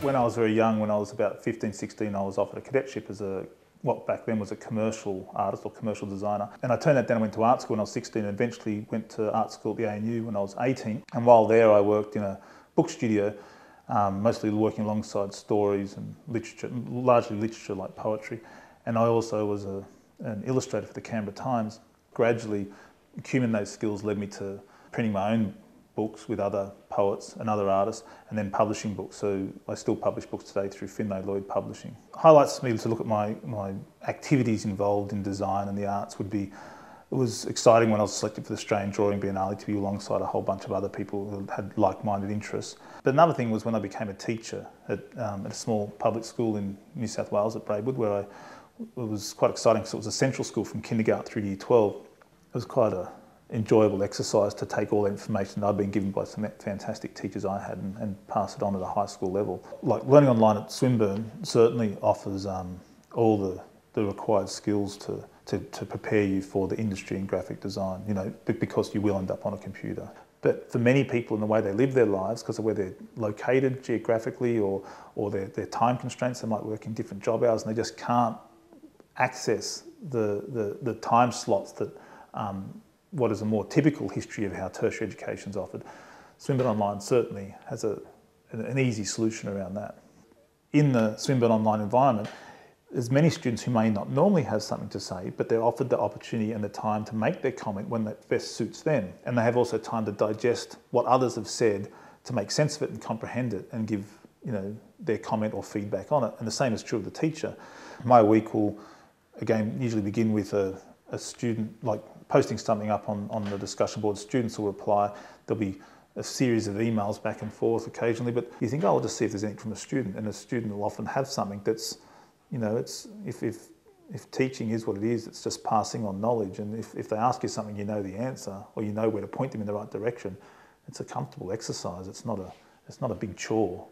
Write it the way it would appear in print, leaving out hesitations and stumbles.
When I was very young, when I was about 15, 16, I was offered a cadetship as what back then was a commercial artist or commercial designer. And I turned that down and went to art school when I was 16 and eventually went to art school at the ANU when I was 18. And while there I worked in a book studio, mostly working alongside stories and literature, largely literature like poetry. And I also was an illustrator for the Canberra Times. Gradually, accumulating those skills led me to printing my own books with other poets and other artists, and then publishing books. So I still publish books today through Finlay Lloyd Publishing. Highlights for me to look at my activities involved in design and the arts would be, it was exciting when I was selected for the Australian Drawing Biennale to be alongside a whole bunch of other people who had like-minded interests. But another thing was when I became a teacher at a small public school in New South Wales at Braidwood, where it was quite exciting because it was a central school from kindergarten through to year 12. It was quite a enjoyable exercise to take all the information that I'd been given by some fantastic teachers I had and pass it on at a high school level. Like learning online at Swinburne certainly offers all the required skills to prepare you for the industry in graphic design, you know, because you will end up on a computer. But for many people in the way they live their lives, because of where they're located geographically or their time constraints, they might work in different job hours and they just can't access the time slots that what is a more typical history of how tertiary education is offered. Swinburne Online certainly has an easy solution around that. In the Swinburne Online environment, there's many students who may not normally have something to say, but they're offered the opportunity and the time to make their comment when that best suits them. And they have also time to digest what others have said, to make sense of it and comprehend it and give, you know, their comment or feedback on it. And the same is true of the teacher. My week will, again, usually begin with a student, like posting something up on the discussion board. Students will reply. There'll be a series of emails back and forth occasionally, but you think, oh, I'll just see if there's anything from a student, and a student will often have something that's, you know, it's if teaching is what it is, it's just passing on knowledge, and if they ask you something, you know the answer, or you know where to point them in the right direction, it's a comfortable exercise. It's not a big chore.